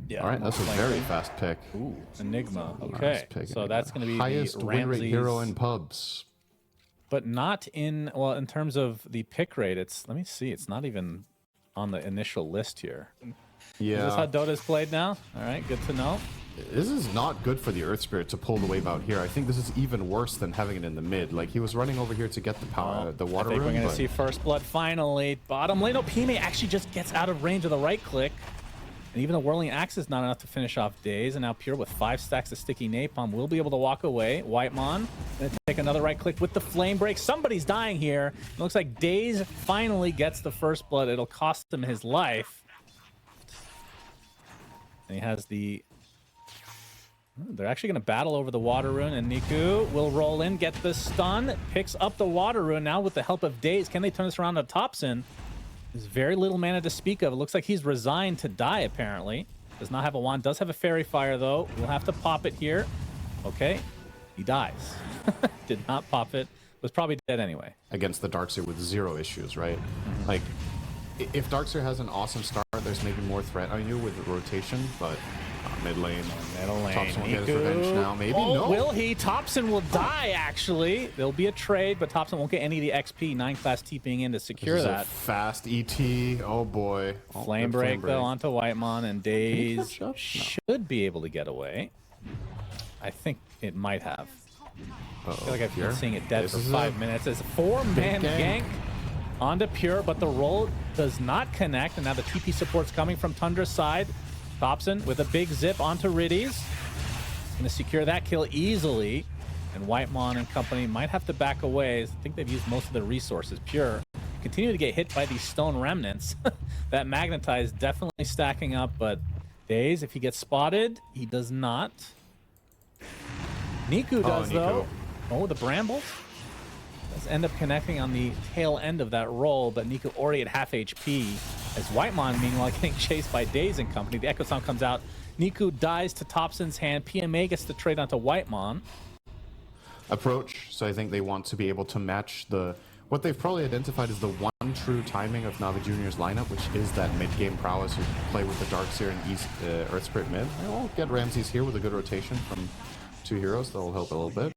Yeah. All right, that's a very fast pick. Ooh, Enigma. Okay, so that's going to be highest the win rate Ramses, hero in pubs. but not in, well, in terms of the pick rate. It's, let me see, it's not even on the initial list here. Yeah. Is this how Dota's played now? All right, good to know. This is not good for the Earth Spirit to pull the wave out here. I think this is even worse than having it in the mid. Like, he was running over here to get the power, the water I think room. we're going to see First Blood finally. Bottom lane, no, Pime actually just gets out of range of the right click. And even the Whirling Axe is not enough to finish off Daze. And now Pure with 5 stacks of Sticky Napalm will be able to walk away. Whitemon going to take another right click with the Flame Break. Somebody's dying here. It looks like Daze finally gets the First Blood. It'll cost him his life. And he has the... They're actually going to battle over the Water Rune, and Niku will roll in, get the stun, picks up the Water Rune. Now with the help of Daze, can they turn this around to Thompson? There's very little mana to speak of. It looks like he's resigned to die, apparently. Does not have a wand. Does have a Fairy Fire, though. We'll have to pop it here. Okay. He dies. Did not pop it. Was probably dead anyway. Against the Darkseer with 0 issues, right? Like, if Darkseer has an awesome start, there's maybe more threat on you with rotation, but mid lane. Middle lane. Thompson will get his revenge now. Maybe no. Will he? Thompson will die, actually. There'll be a trade, but Thompson won't get any of the XP. 9 class TPing in to secure this is that. A fast ET. Oh boy. Flame break, though, onto Whitemon, and Daze should be able to get away. I think it might have. I feel like I've been seeing it dead for 5 minutes. It's a 4-man gank onto Pure, but the roll does not connect, and now the TP support's coming from Tundra's side. Thompson with a big zip onto Riddies. Going to secure that kill easily. And Whitemon and company might have to back away. I think they've used most of their resources. Pure continue to get hit by these stone remnants. That Magnetize definitely stacking up, but Daze, if he gets spotted, he does not. Niku does, though. Oh, the Brambles. Does end up connecting on the tail end of that roll, but Niku already at half HP. As Whitemon, meanwhile, getting chased by Daze and company. The Echo Sound comes out. Niku dies to Thompson's hand. PMA gets the trade onto Whitemon. Approach. So I think they want to be able to match the... What they've probably identified is the one true timing of Navi Junior's lineup, which is that mid-game prowess who play with the Darkseer and East Earth Spirit mid. They'll get Ramses here with a good rotation from 2 heroes. That'll help a little bit.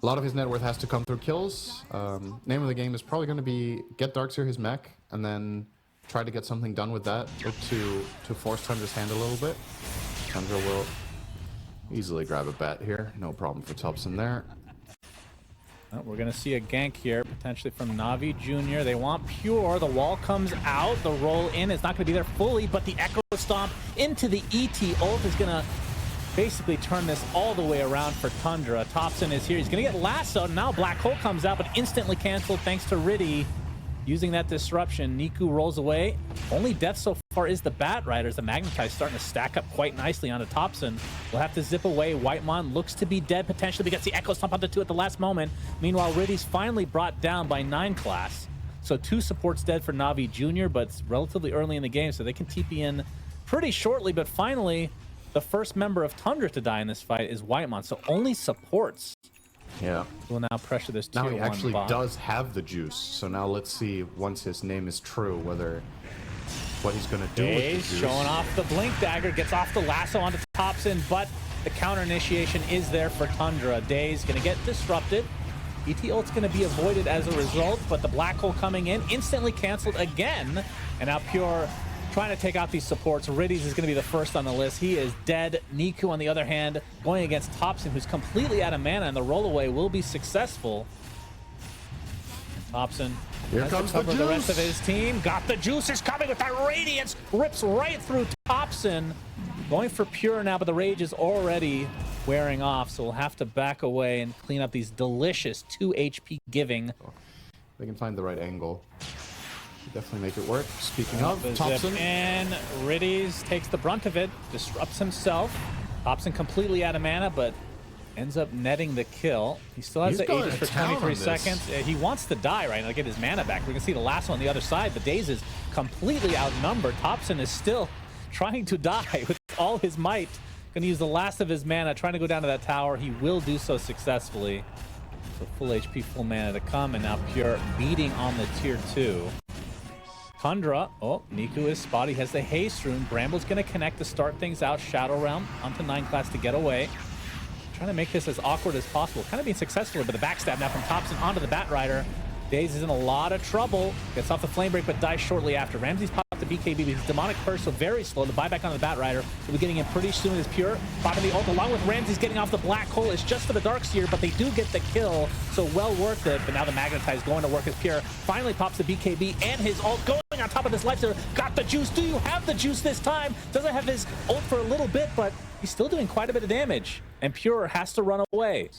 A lot of his net worth has to come through kills. Name of the game is probably going to be get Darkseer his mech, and then try to get something done with that. Look to force Tundra's hand a little bit. Tundra will easily grab a bat here. No problem for Thompson there. Well, we're going to see a gank here, potentially from Navi Junior. They want Pure. The wall comes out. The roll in is not going to be there fully, but the Echo Stomp into the ET ult is going to basically turn this all the way around for Tundra. Thompson is here. He's going to get lassoed. Now Black Hole comes out, but instantly canceled thanks to Riddy. Using that disruption, Niku rolls away. Only death so far is the Bat Riders. The Magnetize starting to stack up quite nicely onto Thompson. We'll have to zip away. Whitemon looks to be dead potentially, but gets the Echo Stomp onto 2 at the last moment. Meanwhile, Riddy's finally brought down by 9 class. So 2 supports dead for Navi Junior, but it's relatively early in the game, so they can TP in pretty shortly. But finally, the first member of Tundra to die in this fight is Whitemon. So only supports. Yeah. Will now pressure this tier 1 Now he actually bot. does have the juice. So now let's see, once his name is true, what he's going to do with the juice. Showing off the Blink Dagger, gets off the lasso onto Thompson, but the counter initiation is there for Tundra. Daze going to get disrupted. ET ult's going to be avoided as a result, but the Black Hole coming in, instantly canceled again. And now Pure trying to take out these supports. Riddies is going to be the first on the list. He is dead. Niku, on the other hand, going against Thompson, who's completely out of mana, and the rollaway will be successful. Thompson here comes the juice. The rest of his team. Got the juices coming with that Radiance. Rips right through Thompson. Going for Pure now, but the Rage is already wearing off, so we'll have to back away and clean up these delicious 2 HP giving. They can find the right angle. Definitely make it work. Speaking of, Thompson. And Riddies takes the brunt of it, disrupts himself. Thompson completely out of mana, but ends up netting the kill. He still has the Aegis for 23 seconds. He wants to die right now to get his mana back. We can see the lasso on the other side. The Daze is completely outnumbered. Thompson is still trying to die with all his might. Going to use the last of his mana, trying to go down to that tower. He will do so successfully. So full HP, full mana to come, and now Pure beating on the tier 2. Tundra. Oh, Niku is spotted. He has the haste rune. Bramble's going to connect to start things out. Shadow Realm onto 9 class to get away. Trying to make this as awkward as possible. Kind of being successful, but the backstab now from Thompson onto the Batrider. Daze is in a lot of trouble. Gets off the flame break, but dies shortly after. Ramsey's popped the BKB, but he's demonic curse, so very slow. The buyback on the Batrider will be getting in pretty soon as Pure. Popping the ult along with Ramsey's getting off the black hole. It's just for the Darkseer, but they do get the kill, so well worth it. But now the Magnetize going to work as Pure finally pops the BKB and his ult going on top of this lifestealer. Got the juice. Do you have the juice this time? Doesn't have his ult for a little bit, but he's still doing quite a bit of damage. And Pure has to run away.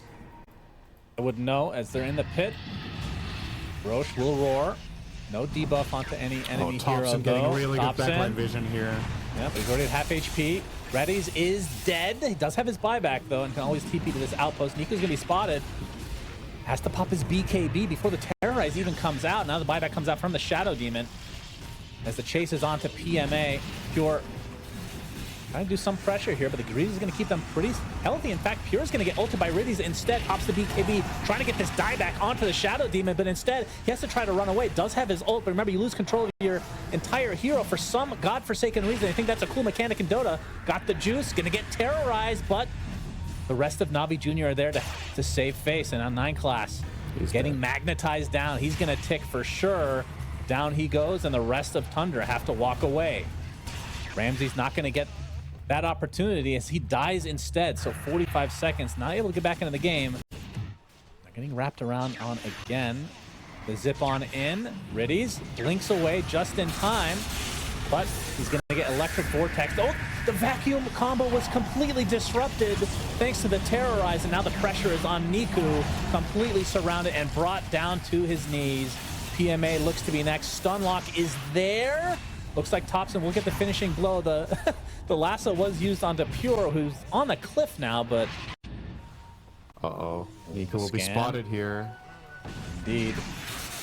I wouldn't know as they're in the pit. Roche will roar. No debuff onto any enemy hero, Thompson though. getting really Thompson. good backline vision here. Yep, he's already at half HP. Reddy's is dead. He does have his buyback, though, and can always TP to this outpost. Nico's going to be spotted. Has to pop his BKB before the Terrorize even comes out. Now the buyback comes out from the Shadow Demon. As the chase is on to PMA. Pure trying to do some pressure here, but the Greaves is going to keep them pretty healthy. In fact, Pure is going to get ulted by Riddies. Instead, pops the BKB, trying to get this dieback onto the Shadow Demon, but instead, he has to try to run away. Does have his ult, but remember, you lose control of your entire hero for some godforsaken reason. I think that's a cool mechanic in Dota. Got the juice, going to get terrorized, but the rest of Navi Junior are there to save face. And on 9 class, he's getting magnetized down. He's going to tick for sure. Down he goes, and the rest of Tundra have to walk away. Ramsey's not going to get that opportunity as he dies instead. So 45 seconds, not able to get back into the game. They're getting wrapped around on again. The zip on in. Riddies blinks away just in time, but he's going to get Electric Vortex. Oh, the vacuum combo was completely disrupted thanks to the Terrorize, and now the pressure is on Niku, completely surrounded and brought down to his knees. PMA looks to be next. Stunlock is there. Looks like Thompson will get the finishing blow. The the lasso was used onto Pure, who's on the cliff now, but... Uh-oh. Nico will be spotted here. Indeed.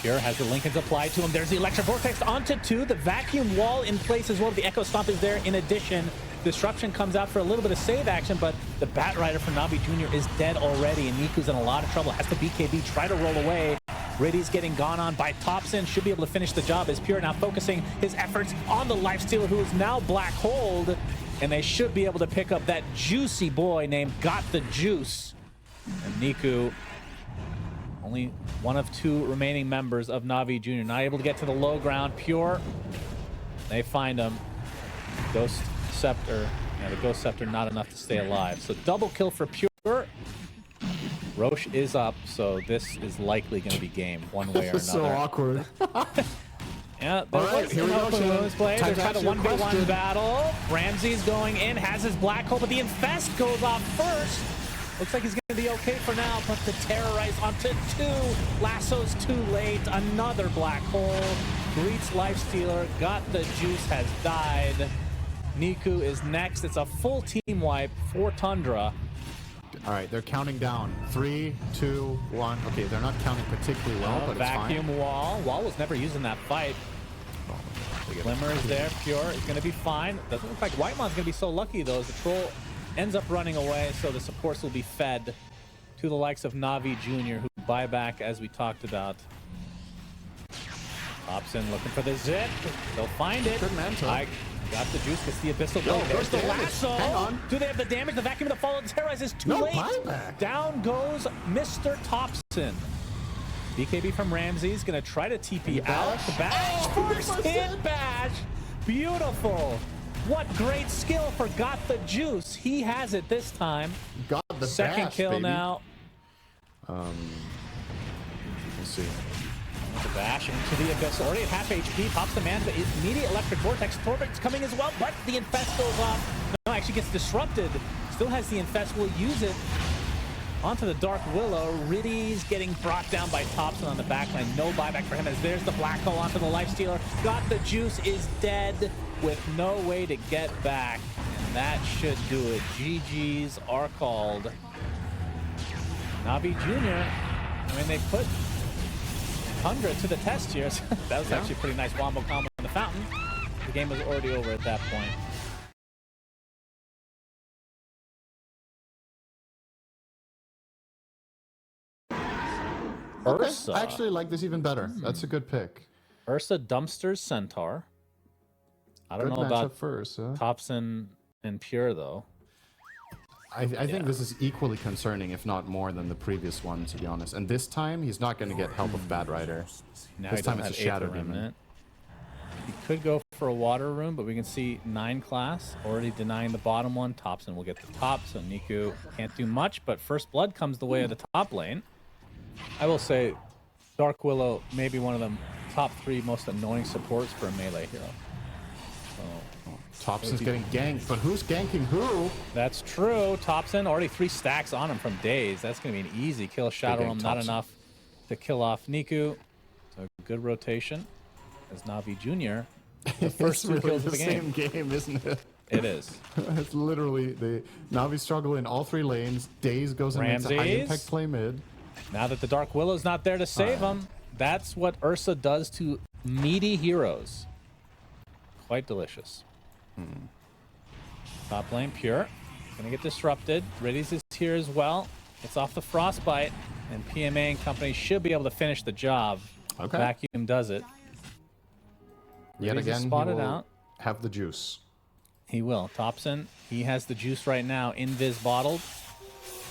Pure has the Lincolns applied to him. There's the Electric Vortex onto 2. The vacuum wall in place as well. The Echo Stomp is there in addition. Disruption comes out for a little bit of save action, but the Batrider for Navi Junior is dead already, and Niku's in a lot of trouble. Has to BKB, try to roll away. Riddy's getting gone on by Thompson. Should be able to finish the job as Pure now focusing his efforts on the Lifestealer, who is now black holed, and they should be able to pick up that juicy boy named Got the Juice. And Niku, only one of 2 remaining members of Navi Junior, not able to get to the low ground. Pure, they find him. Ghost Scepter, yeah, the Ghost Scepter not enough to stay alive. So double kill for Pure. Roche is up, so this is likely going to be game one way or another. So awkward. Yeah, there was here we go, play. There's kind of 1v1 battle. Ramsey's going in, has his black hole, but the Infest goes off first. Looks like he's going to be okay for now, but the Terrorize onto 2. Lasso's too late. Another black hole. Greets Lifestealer. Got the Juice has died. Niku is next. It's a full team wipe for Tundra. All right, they're counting down. 3, 2, 1. Okay, they're not counting particularly well, but it's fine. Vacuum wall. Wall was never used in that fight. Glimmer is there. Pure is going to be fine. Doesn't look like Whitemon's going to be so lucky, though, as the Troll ends up running away, so the supports will be fed to the likes of Navi Junior, who buy back, as we talked about. Thompson looking for the zip. They'll find it. Good mantle. Got the juice, gets the Abyssal Blade. There's the lasso. Hang on. Do they have the damage? The vacuum to follow. The Terrorize is too late. Buyback. Down goes Mr. Thompson. BKB from Ramsey's going to try to TP out. The bash. First hit bash. Beautiful. What great skill for Got the Juice. He has it this time. Got the second bash, kill baby. now. Let's see. The bash into the Abyss. Already at half HP. Pops the man. The immediate Electric Vortex. Torvic's coming as well, but the Infest goes off. No, actually gets disrupted. Still has the Infest. Will use it. Onto the Dark Willow. Riddy's getting brought down by Thompson on the backline. No buyback for him as there's the Black Hole onto the Lifestealer. Got the Juice is dead with no way to get back. And that should do it. GG's are called. Navi Junior, I mean, they put Tundra to the test here. That was actually a pretty nice wombo combo in the fountain. The game was already over at that point. Okay. I actually like this even better. That's a good pick. Ursa dumpsters Centaur. I don't Good know about matchup for Ursa. Thompson and Pure, though. I think this is equally concerning, if not more, than the previous one, to be honest. And this time, he's not going to get help of Bad Rider. Now This he time doesn't it's a have Shadow Aether Demon. Remnant. He could go for a water room, but we can see 9 class already denying the bottom one. Thompson will get the top, so Niku can't do much, but First Blood comes the way of the top lane. I will say Dark Willow may be one of the top 3 most annoying supports for a melee hero. Thompson's getting ganked, but who's ganking who? That's true. Thompson already 3 stacks on him from Daze. That's going to be an easy kill. Shadow Realm not enough to kill off Niku. So good rotation as Navi Junior. The first 2 really kills of the the game. same game, isn't it? It is. It's literally the Navi struggle in all 3 lanes. Daze goes and makes a high impact play mid. Now that the Dark Willow's not there to save him, that's what Ursa does to meaty heroes. Quite delicious. Top lane, Pure. Gonna get disrupted. Riddies is here as well. It's off the Frostbite, and PMA and company should be able to finish the job. Okay. Vacuum does it. Yet Riddies is again, he spotted will out. have the juice. He will. Thompson, he has the juice right now, invis bottled.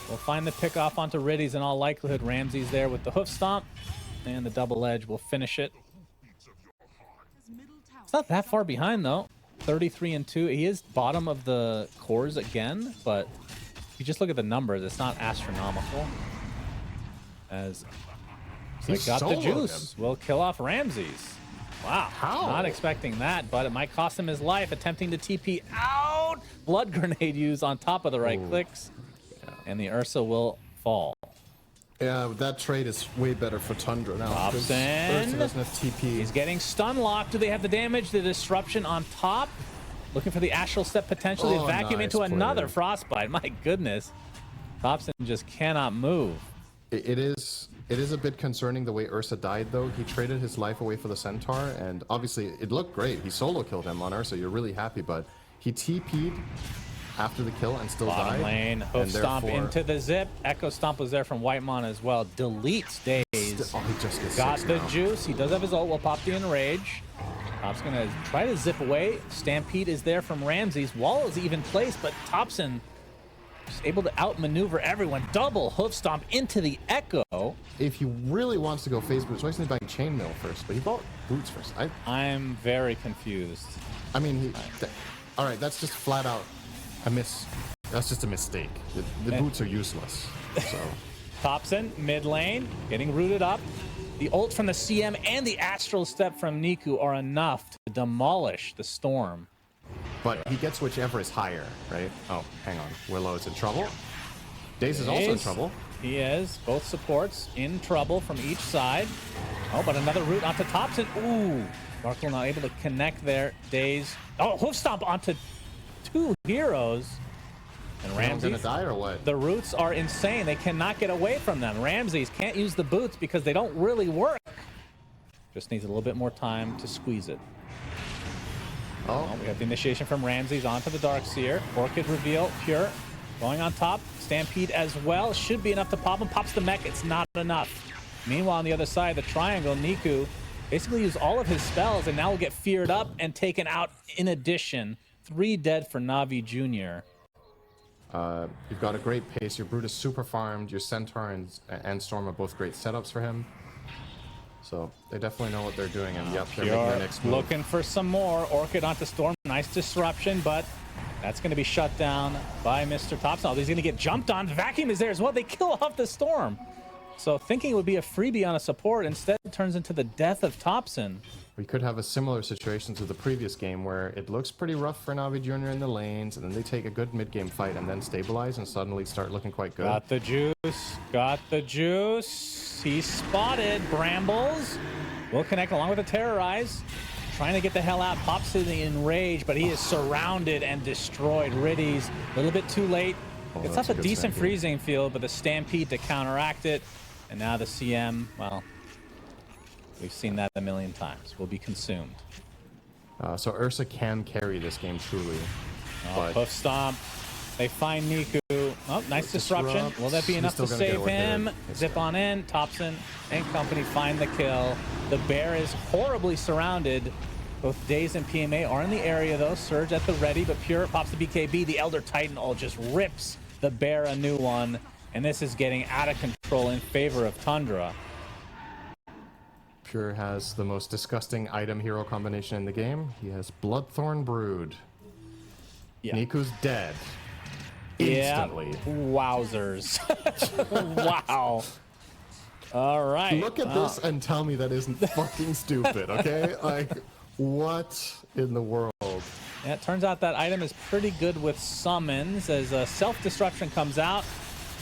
We'll find the pick off onto Riddies in all likelihood. Ramsey's there with the hoof stomp, and the double edge will finish it. It's not that far behind though. 33-2. He is bottom of the cores again, but if you just look at the numbers, it's not astronomical. As they got the juice, will kill off Ramses. Wow, How? Not expecting that, but it might cost him his life. Attempting to TP out. Blood grenade used on top of the right clicks, and the Ursa will fall. Yeah, that trade is way better for Tundra now. Thompson. Ursa doesn't have TP. He's getting stun locked. Do they have the damage? The disruption on top. Looking for the astral step potentially. Oh, Vacuum nice into play. another frostbite. My goodness. Thompson just cannot move. It is a bit concerning the way Ursa died, though. He traded his life away for the Centaur, and obviously it looked great. He solo killed him on Ursa. You're really happy, but he TP'd after the kill and still Bottom died. lane, hoof stomp into the zip. Echo stomp was there from Whitemon as well. Deletes Daze. He just gets Got 6 the now. juice. He does have his ult. Will pop the enrage. Top's gonna try to zip away. Stampede is there from Ramses. Wall is even placed, but Thompson is able to outmaneuver everyone. Double hoof stomp into the Echo. If he really wants to go phase boots, why isn't he buying chainmail first? But he bought boots first. I'm very confused. I mean, all right, that's just flat out a miss. That's just a mistake. The boots are useless. So Thompson, mid lane, getting rooted up. The ult from the CM and the astral step from Niku are enough to demolish the Storm. but he gets whichever is higher, right? Oh, hang on. Willow is in trouble. Daze is also in trouble. He is. Both supports in trouble from each side. Oh, but another route onto Thompson. Ooh. Markle not able to connect there. Daze. Oh, hoof stomp onto 2 heroes. And Ramses gonna die or what? The roots are insane. They cannot get away from them. Ramses can't use the boots because they don't really work. Just needs a little bit more time to squeeze it. Oh, we have the initiation from Ramses onto the Darkseer. Orchid reveal, Pure. Going on top. Stampede as well. Should be enough to pop him. Pops the mech. It's not enough. Meanwhile, on the other side, the triangle, Niku basically used all of his spells and now will get feared up and taken out in addition. 3 dead for Navi Junior. You've got a great pace. Your Brute is super farmed. Your Centaur and Storm are both great setups for him. So they definitely know what they're doing. And yep, they're making their next move. Looking for some more. Orchid onto Storm. Nice disruption, but that's going to be shut down by Mr. Thompson. Oh, he's going to get jumped on. Vacuum is there as well. They kill off the Storm. So thinking it would be a freebie on a support, instead it turns into the death of Thompson. We could have a similar situation to the previous game where it looks pretty rough for Navi Junior in the lanes, and then they take a good mid-game fight and then stabilize and suddenly start looking quite good. Got the juice. Got the juice. He's spotted. Brambles will connect along with the Terrorize. Trying to get the hell out. Pops to the Enrage, but he is surrounded and destroyed. Riddies, a little bit too late. It's not a decent freezing field, but the Stampede to counteract it. And now the CM, well, we've seen that a million times. Will be consumed. So Ursa can carry this game truly. Oh, hoof stomp. They find Niku. Oh, nice disruption. Will that be enough to save him? Zip on in. Thompson and company find the kill. The bear is horribly surrounded. Both Daze and PMA are in the area, though. Surge at the ready, but Pure pops the BKB. The Elder Titan just rips the bear a new one. And this is getting out of control in favor of Tundra. Pure has the most disgusting item hero combination in the game. He has Bloodthorn Brood. Yeah. Niku's dead. Instantly. Yeah. Wowzers. Wow. All right. Look at this and tell me that isn't fucking stupid, okay? Like, what in the world? Yeah, it turns out that item is pretty good with summons. As self-destruction comes out,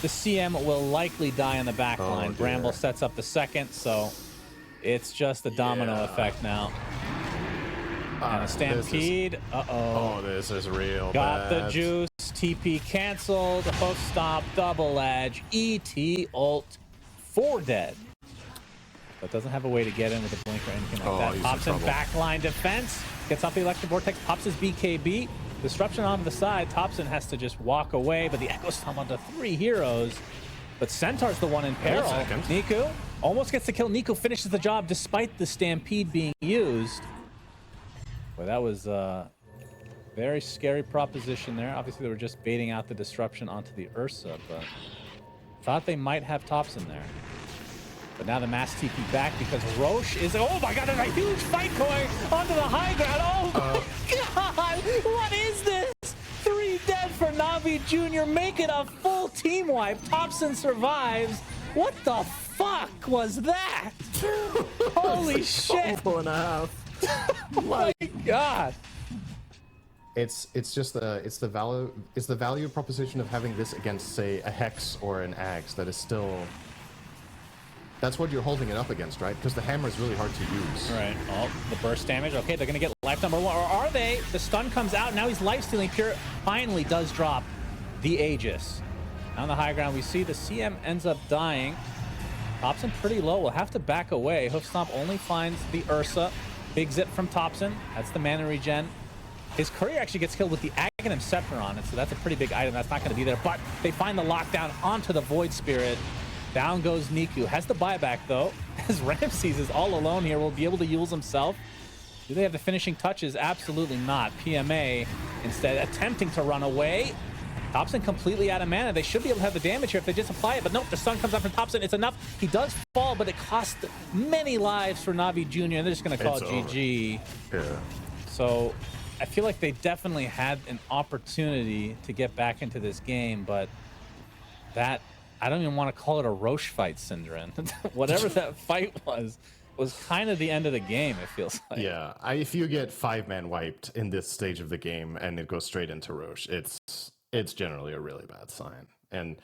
the CM will likely die on the back line. Bramble sets up the second, so it's just a domino effect now. And a Stampede. Uh-oh. Oh, this is real Got bad. the juice. TP canceled. Hoof stomp. Double edge. ET ult. 4 dead. But doesn't have a way to get in with a blink or anything like that. Pops in backline defense. Gets off the electric vortex. Pops his BKB. Disruption onto the side. Thompson has to just walk away. But the Echo Stomp onto 3 heroes. But Centaur's the one in peril. Niku almost gets the kill. Niku finishes the job despite the Stampede being used. Well, that was a very scary proposition there. Obviously, they were just baiting out the disruption onto the Ursa, but thought they might have tops in there. But now the mass TP back because Roche is... Oh my god, there's a huge fight going onto the high ground. Oh my god, what is this? 3 dead for Navi Junior. Make it a full team wipe. Thompson survives. What the fuck was that? Holy shit. 4.5. My god. It's the value proposition of having this against, say, a Hex or an Axe that is still... That's what you're holding it up against, right? Because the hammer is really hard to use. Right. Oh, the burst damage. Okay, they're going to get life number 1. Or are they? The stun comes out. Now he's life-stealing. Pure finally does drop the Aegis. On the high ground, we see the CM ends up dying. Thompson pretty low. We'll have to back away. Hoof Stomp only finds the Ursa. Big zip from Thompson. That's the mana regen. His courier actually gets killed with the Aghanim Scepter on it, so that's a pretty big item. That's not going to be there, but they find the lockdown onto the Void Spirit. Down goes Niku. Has the buyback, though, as Ramses is all alone here. Will be able to use himself. Do they have the finishing touches? Absolutely not. PMA instead attempting to run away. Thompson completely out of mana. They should be able to have the damage here if they just apply it, but nope, the stun comes out from Thompson. It's enough. He does fall, but it costs many lives for Navi Junior, and they're just going to call it GG. Yeah. So I feel like they definitely had an opportunity to get back into this game, but that, I don't even want to call it a Roche fight, Synderen. Whatever that fight was kind of the end of the game, it feels like. Yeah, if you get 5-man wiped in this stage of the game and it goes straight into Roche, it's generally a really bad sign. And